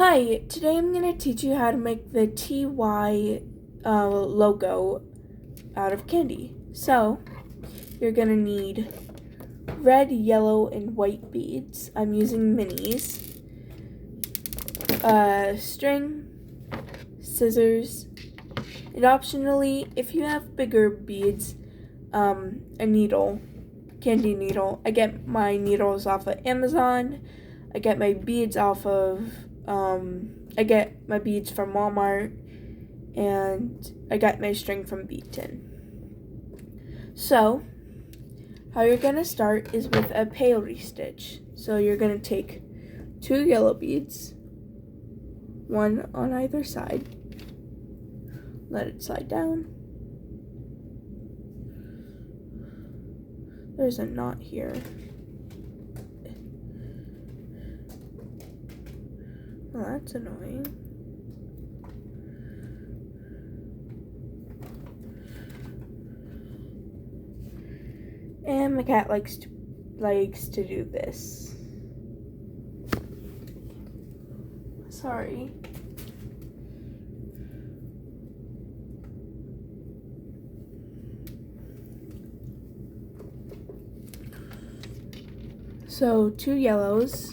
Hi, today I'm going to teach you how to make the TY logo out of candy. So, you're going to need red, yellow, and white beads. I'm using minis. String, scissors, and optionally, if you have bigger beads, a needle, candy needle. I get my needles off of Amazon. I get my beads off of I get my beads from Walmart, and I got my string from beadtin. So, how you're going to start is with a peyote stitch. So you're going to take 2 yellow beads, one on either side, let it slide down. There's a knot here. Oh, that's annoying. And my cat likes to do this. Sorry. So 2 yellows,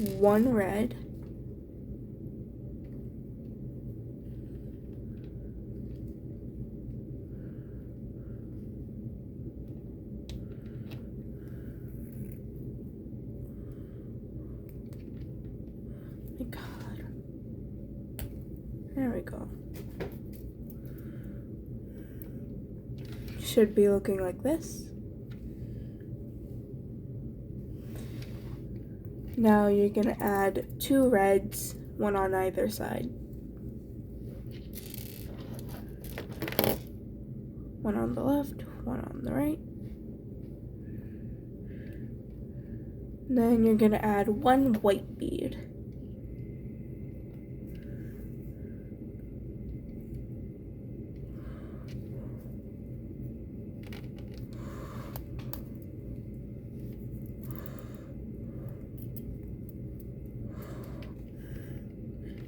1 red, my God, there we go. Should be looking like this. Now you're gonna add 2 reds, one on either side. One on the left, one on the right. Then you're gonna add 1 white bead.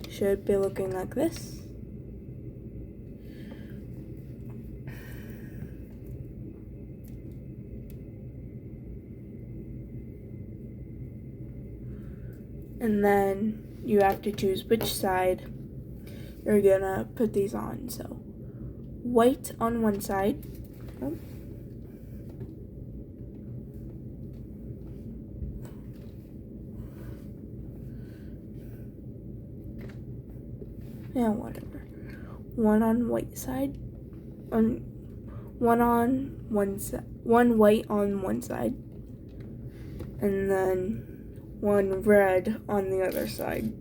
Should be looking like this. And then you have to choose which side you're gonna put these on. So white on one side. Oh. Yeah, whatever. One on white side. One white on one side. And then 1 red on the other side.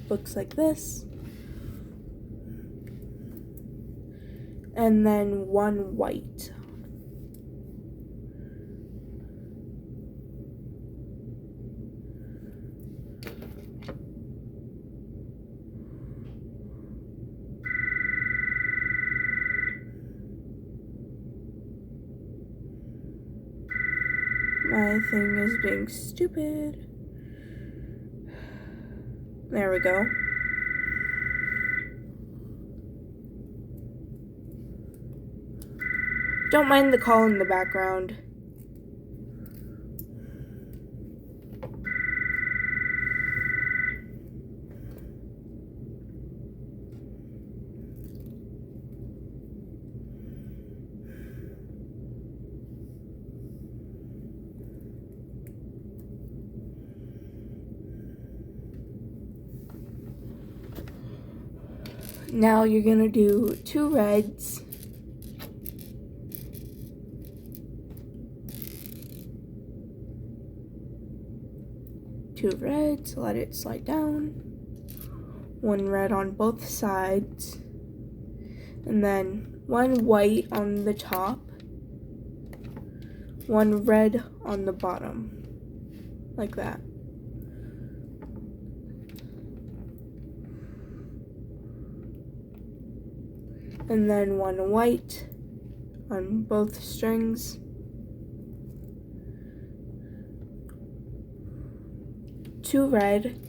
Looks like this. And then 1 white. My thing is being stupid. There we go. Don't mind the call in the background. Now you're gonna do 2 reds, let it slide down, 1 red on both sides, and then 1 white on the top, one red on the bottom, like that. And then one white on both strings. Two red.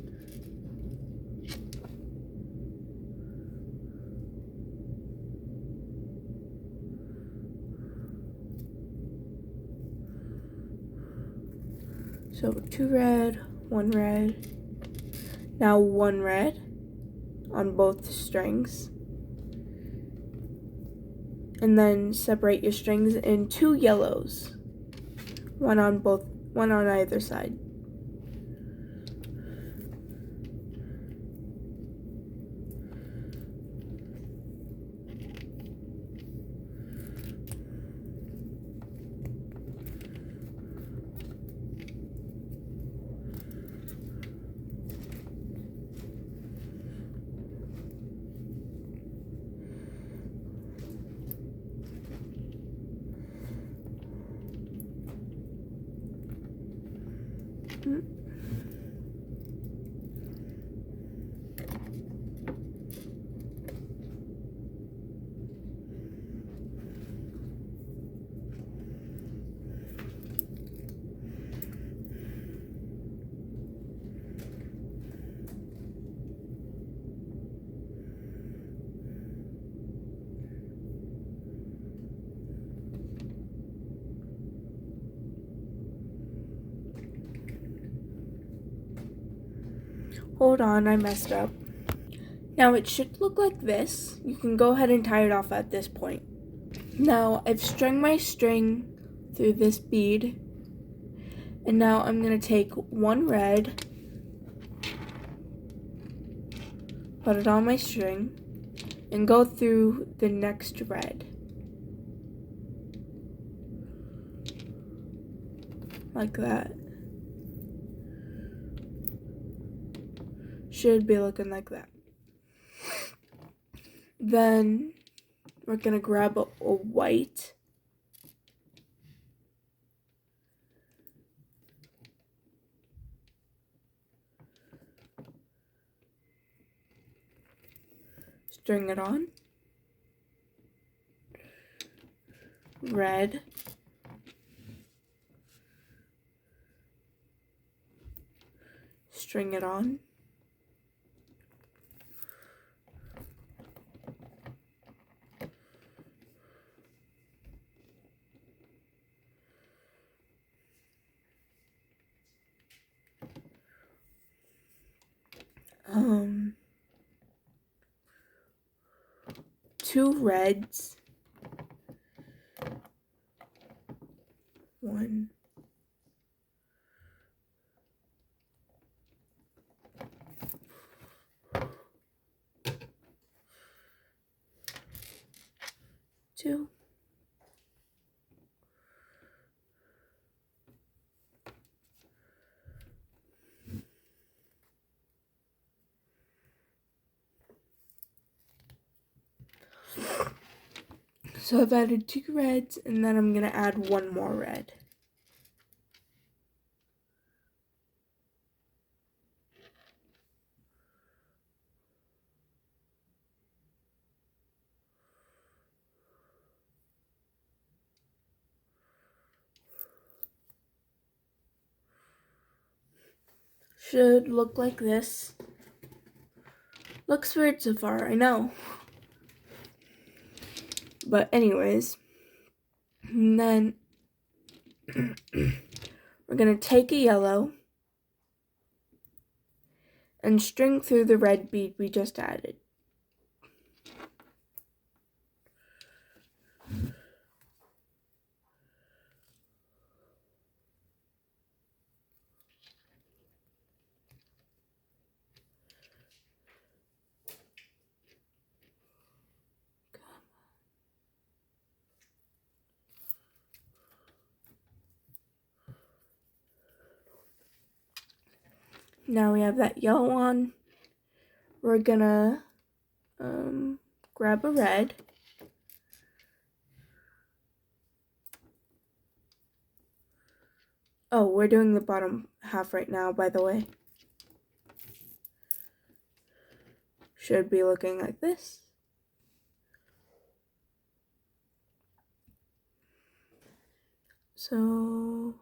So two red, one red. Now one red on both strings. And then separate your strings in two yellows. One on either side. Hold on, I messed up. Now it should look like this. You can go ahead and tie it off at this point. Now I've strung my string through this bead, and now I'm going to take one red, put it on my string, and go through the next red. Like that. Should be looking like that. Then we're gonna grab a white, string it on, red, string it on, two reds, one, two, so I've added two reds, and then I'm gonna add one more red. Should look like this. Looks weird so far, I know. But anyways, and then we're gonna take a yellow and string through the red bead we just added. Now we have that yellow on. We're gonna grab a red, Oh, we're doing the bottom half right now, by the way. Should be looking like this. So,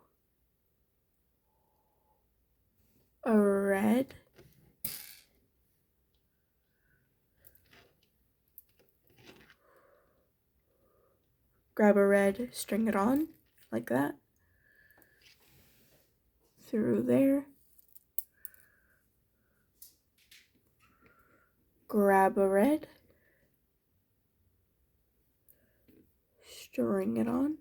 a red. Grab a red, string it on, like that. Through there. Grab a red. String it on.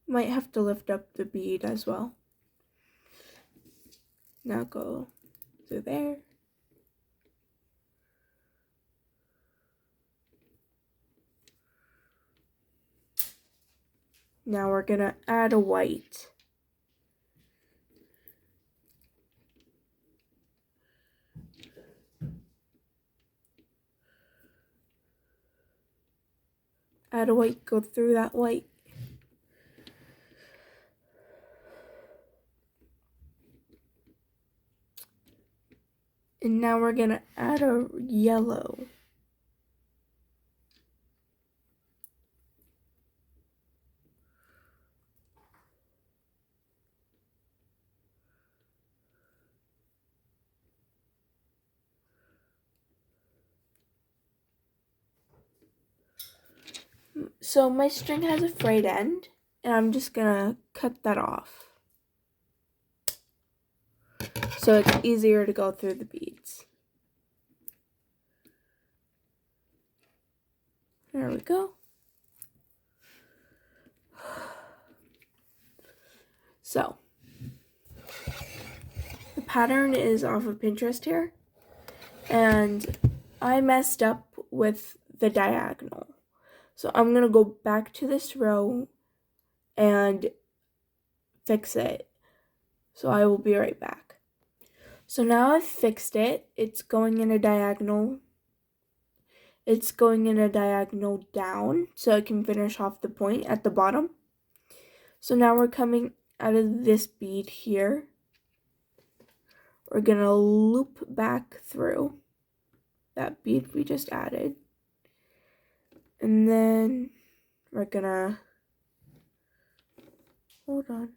Might have to lift up the bead as well. Now go through there. Now we're gonna add a white. Add a white, go through that white. And now we're gonna add a yellow. So my string has a frayed end, and I'm just gonna cut that off, so it's easier to go through the beads. There we go. So, the pattern is off of Pinterest here, and I messed up with the diagonal. So I'm gonna go back to this row and fix it. So I will be right back. So now I've fixed it. It's going in a diagonal. It's going in a diagonal down, so I can finish off the point at the bottom. So now we're coming out of this bead here. We're gonna loop back through that bead we just added. And then we're gonna, hold on.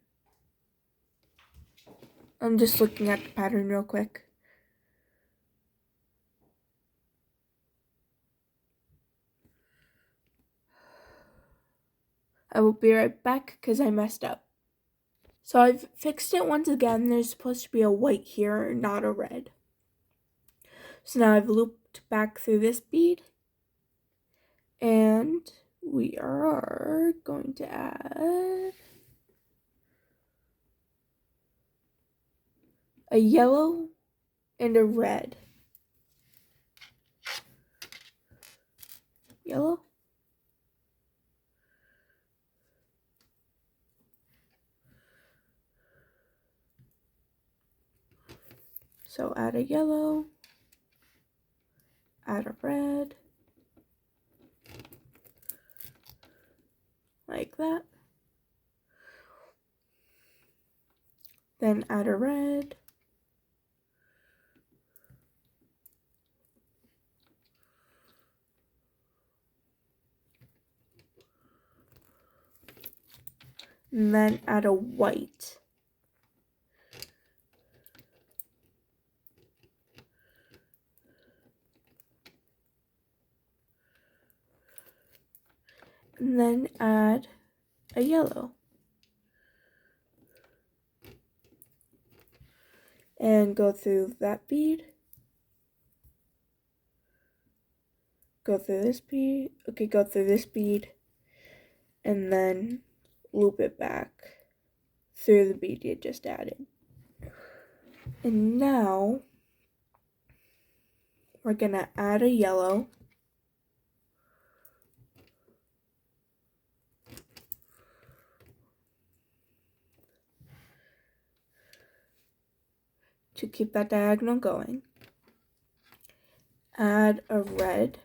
I'm just looking at the pattern real quick. I will be right back because I messed up. So I've fixed it once again. There's supposed to be a white here, not a red. So now I've looped back through this bead. And we are going to add a yellow and a red. Yellow. So add a yellow, add a red, like that. Then add a red. And then add a white. And then add a yellow. And go through that bead. Go through this bead. Okay, go through this bead. And then loop it back through the bead you just added. And now we're gonna add a yellow. To keep that diagonal going. Add a red.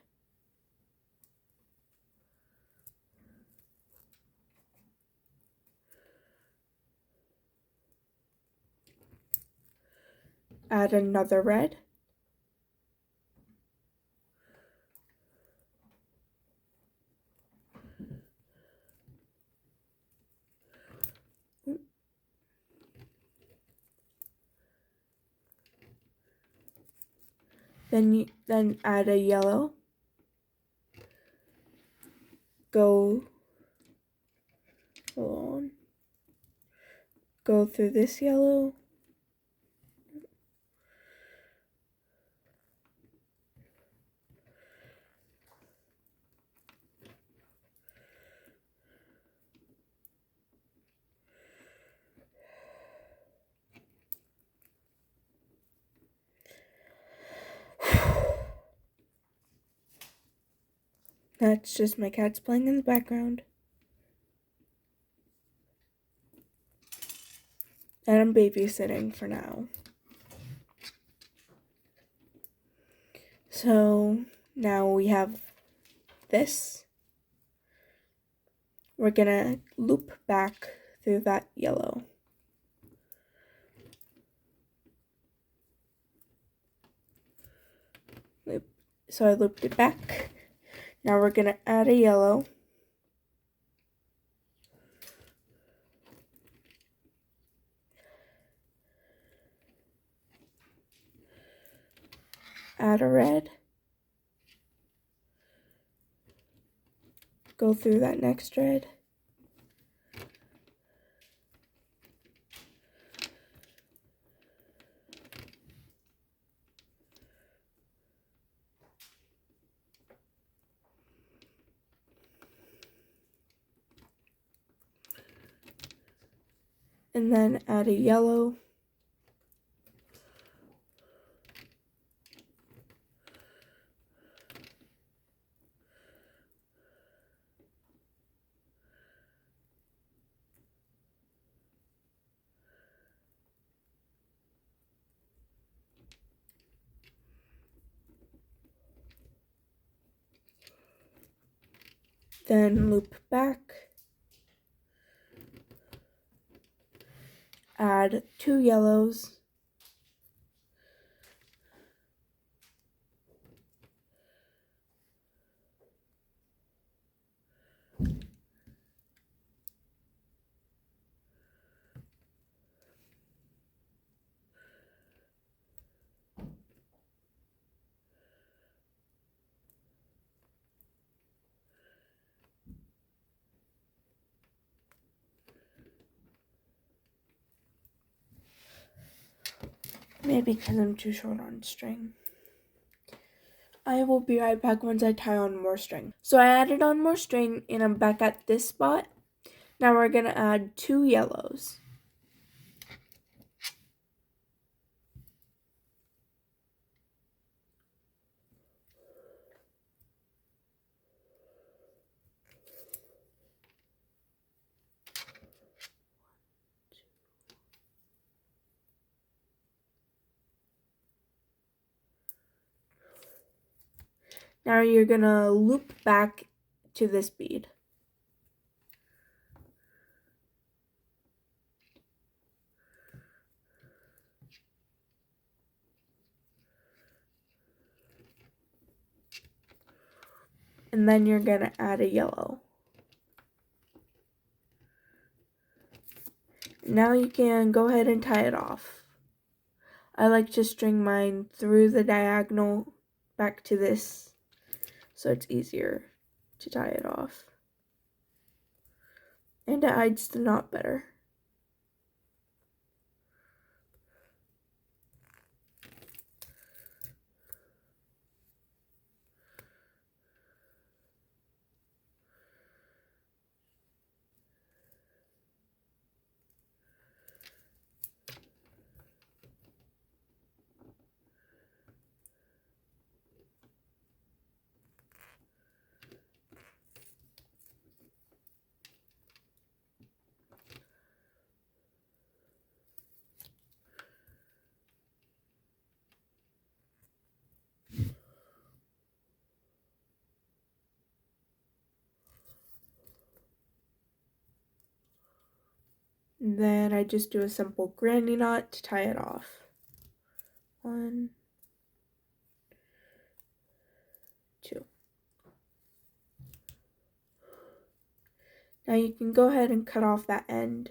add another red. Then add a yellow. Go through this yellow. That's just my cats playing in the background. And I'm babysitting for now. So now we have this. We're gonna loop back through that yellow. So I looped it back. Now we're gonna add a yellow. Add a red. Go through that next red. And then add a yellow. Then loop back. Add 2 yellows. Maybe because I'm too short on string. I will be right back once I tie on more string. So I added on more string and I'm back at this spot. Now we're gonna add 2 yellows. Now you're gonna loop back to this bead. And then you're gonna add a yellow. Now you can go ahead and tie it off. I like to string mine through the diagonal back to this, so it's easier to tie it off. And it hides the knot better. Then I just do a simple granny knot to tie it off. 1, 2. Now you can go ahead and cut off that end.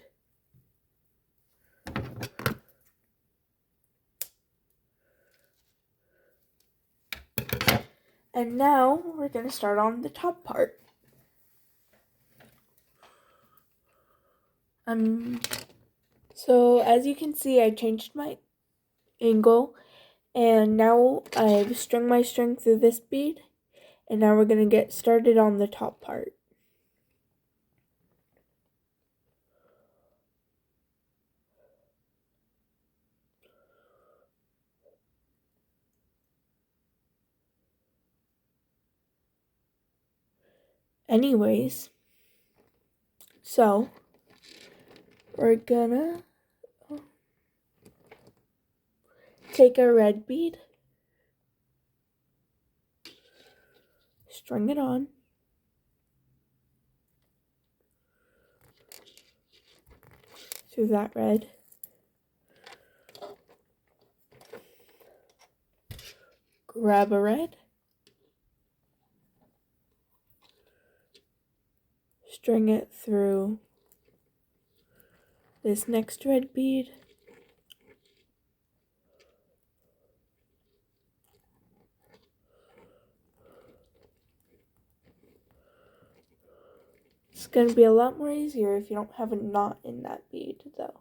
And now we're going to start on the top part. So as you can see, I changed my angle, and now I've strung my string through this bead, and now we're going to get started on the top part. Anyways, so we're gonna take a red bead, string it on, through that red, grab a red, string it through this next red bead, it's going to be a lot more easier if you don't have a knot in that bead though.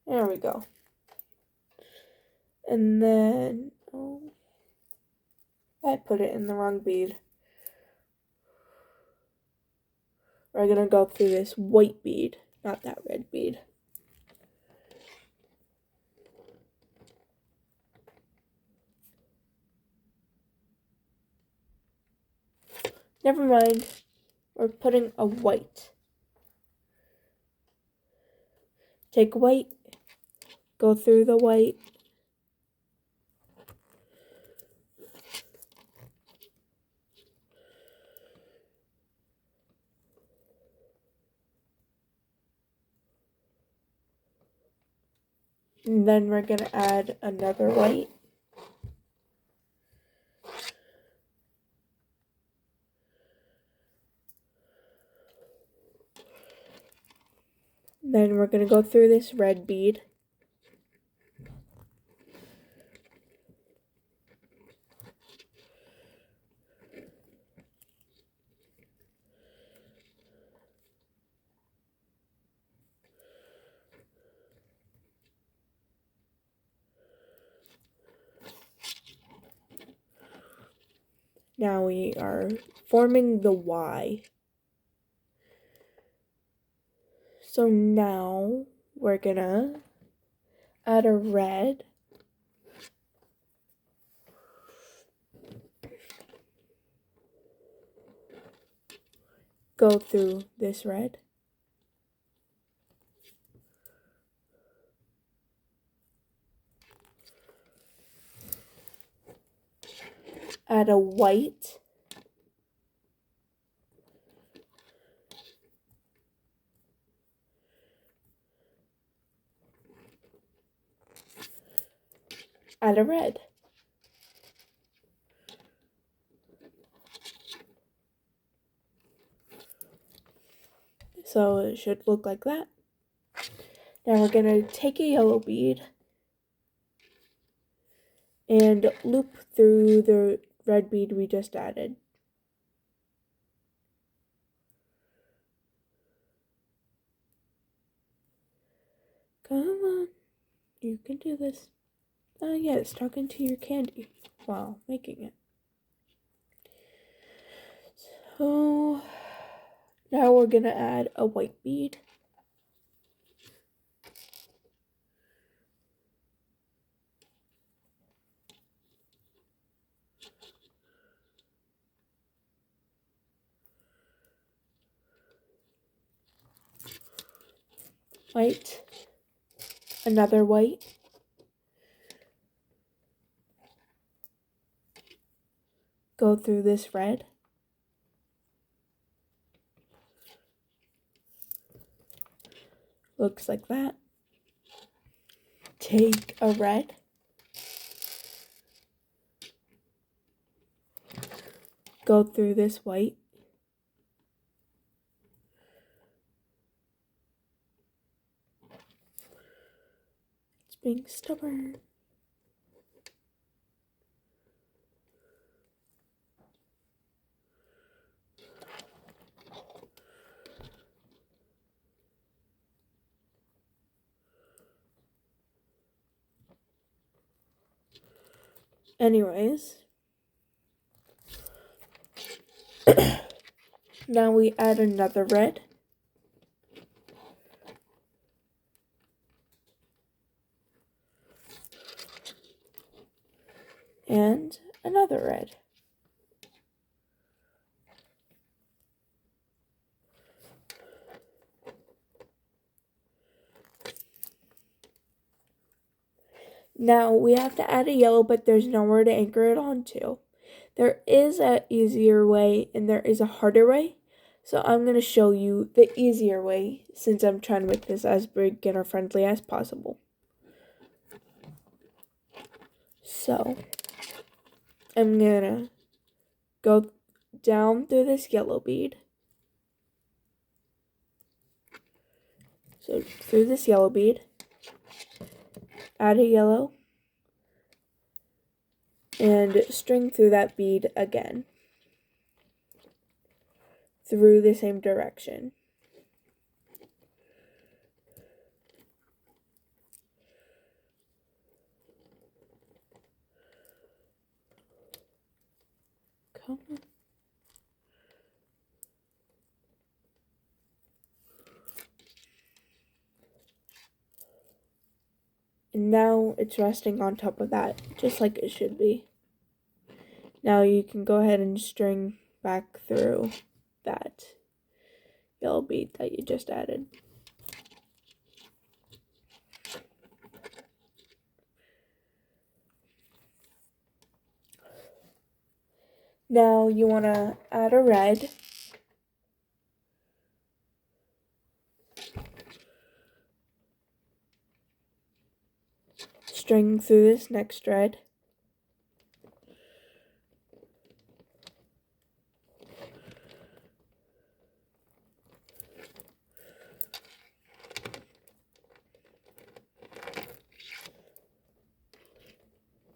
There we go. And then, oh, I put it in the wrong bead. We're going to go through this white bead, not that red bead. Never mind, we're putting a white. Take white, go through the white, and then we're going to add another white. Then we're going to go through this red bead. Now we are forming the Y. So now we're gonna add a red. Go through this red. Add a white. Add a red. So it should look like that. Now we're going to take a yellow bead and loop through the red bead we just added. Come on, you can do this. Yes, talking to your candy while making it. So now we're going to add a white bead. White. Another white. Go through this red. Looks like that. Take a red. Go through this white. It's being stubborn. Anyways, now we add another red. And another red. Now we have to add a yellow, but there's nowhere to anchor it onto. There is an easier way and there is a harder way. So I'm going to show you the easier way since I'm trying to make this as beginner friendly as possible. So I'm going to go down through this yellow bead. So through this yellow bead, add a yellow, and string through that bead again, through the same direction. Come on. And now it's resting on top of that, just like it should be. Now you can go ahead and string back through that yellow bead that you just added. Now you want to add a red. String through this next red.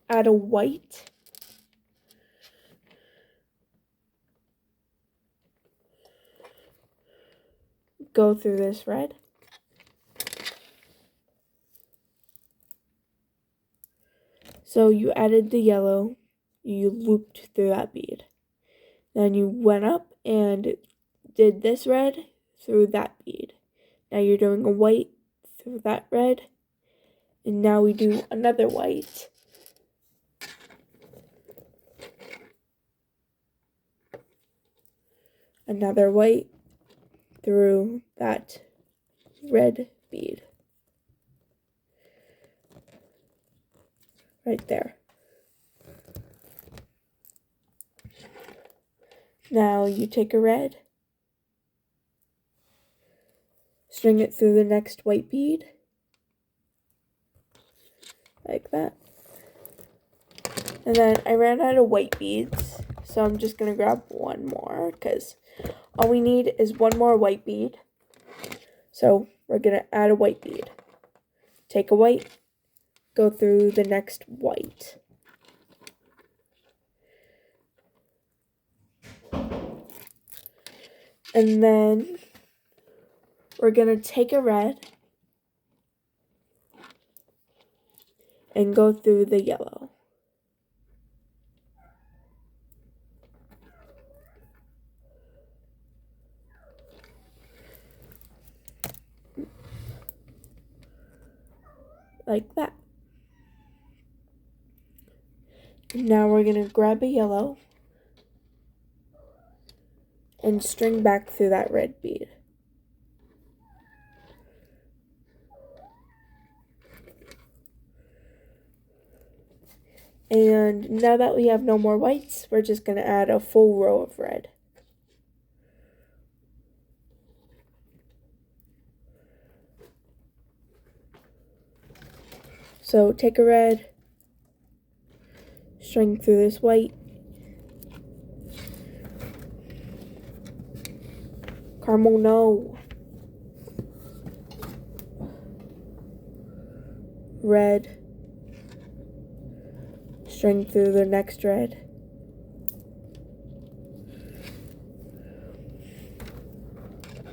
Add a white. Go through this red. So you added the yellow, you looped through that bead. Then you went up and did this red through that bead. Now you're doing a white through that red. And now we do another white. Another white through that red bead. Right there. Now you take a red, string it through the next white bead, like that. And then I ran out of white beads, so I'm just going to grab one more, because all we need is one more white bead. So we're going to add a white bead. Take a white, go through the next white. And then we're going to take a red and go through the yellow. Like that. Now we're going to grab a yellow and string back through that red bead. And now that we have no more whites, we're just going to add a full row of red. So take a red, string through this white, caramel, no, red, string through the next red,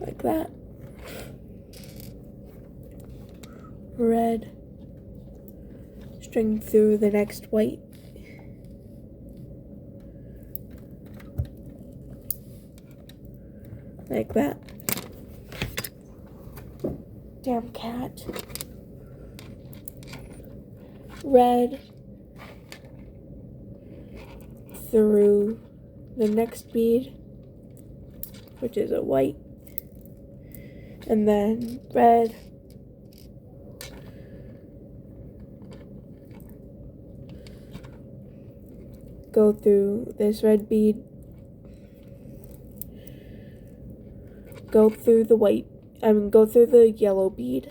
like that, red, string through the next white, like that. Damn cat. Red through the next bead, which is a white, and then red, go through this red bead, go through the white, go through the yellow bead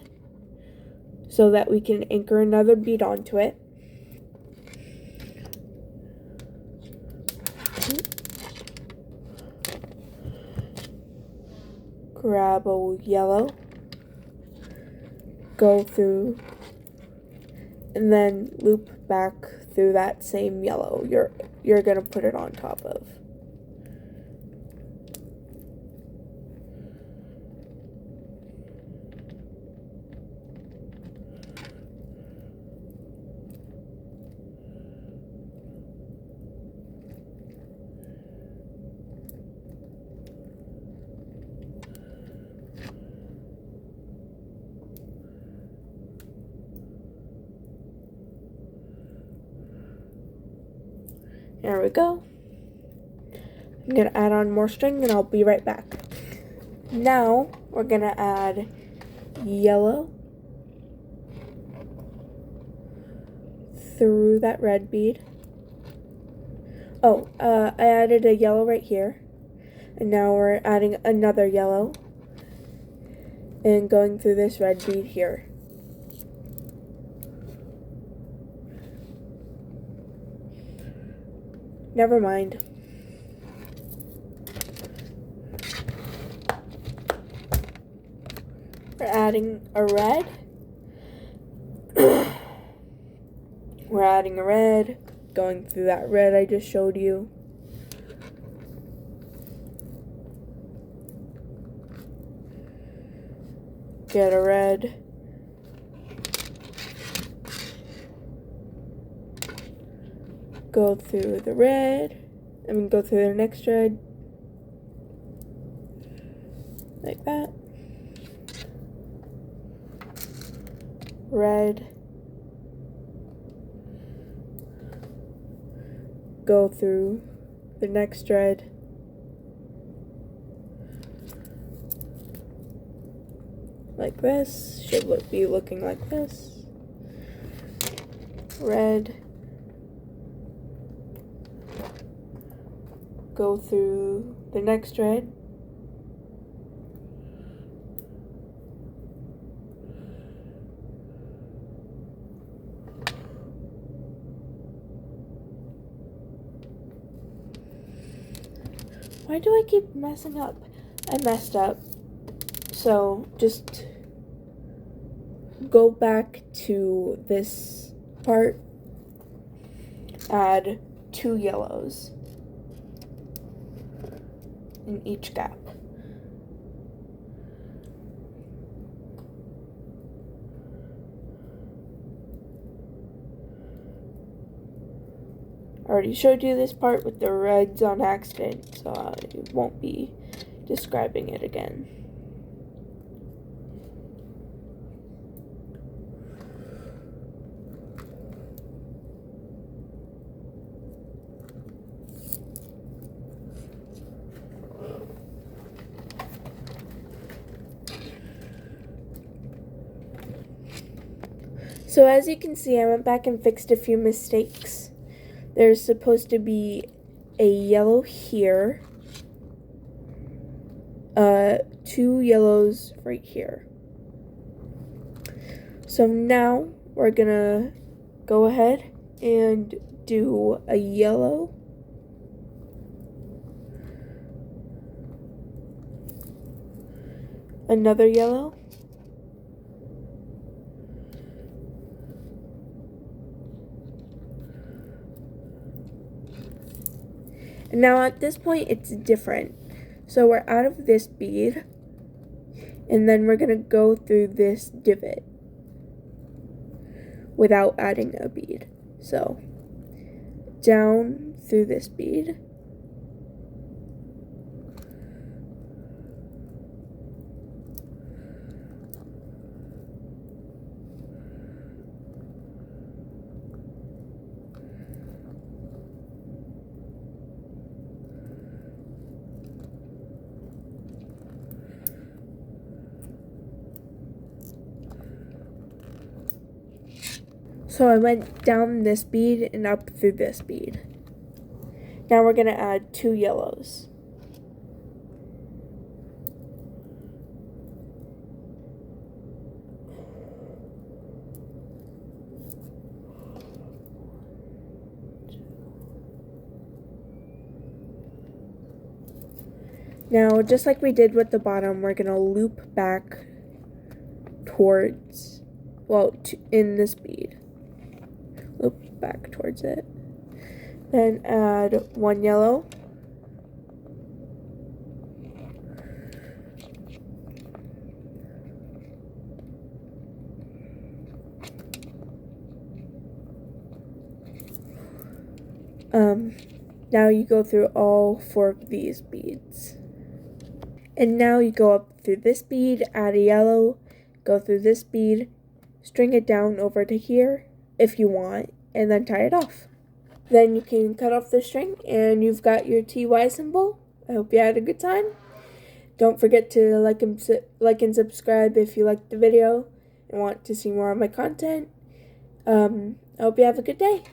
so that we can anchor another bead onto it. Grab a yellow, go through, and then loop back through that same yellow you're gonna put it on top of. There we go. I'm gonna add on more string and I'll be right back. Now we're gonna add yellow through that red bead. Oh, I added a yellow right here, and now we're adding another yellow and going through this red bead here. Never mind. We're adding a red. We're adding a red, going through that red I just showed you. Get a red. Go through the red, go through the next red, like that. Red, go through the next red, like this. Should be looking like this. Red, go through the next red, why do I keep messing up? I messed up. So just go back to this part, add 2 yellows in each gap. I already showed you this part with the reds on accident, so I won't be describing it again. So as you can see, I went back and fixed a few mistakes. There's supposed to be a yellow here, 2 yellows right here. So now we're gonna go ahead and do a yellow. Another yellow. And now at this point it's different. So we're out of this bead, and then we're gonna go through this divot without adding a bead. So down through this bead. So I went down this bead and up through this bead. Now we're going to add 2 yellows. Now, just like we did with the bottom, we're going to loop back towards, in this bead. Loop back towards it. Then add 1 yellow. Now you go through all 4 of these beads. And now you go up through this bead, add a yellow, go through this bead, string it down over to here if you want, and then tie it off. Then you can cut off the string and you've got your TY symbol. I hope you had a good time. Don't forget to like and subscribe if you liked the video and want to see more of my content. I hope you have a good day.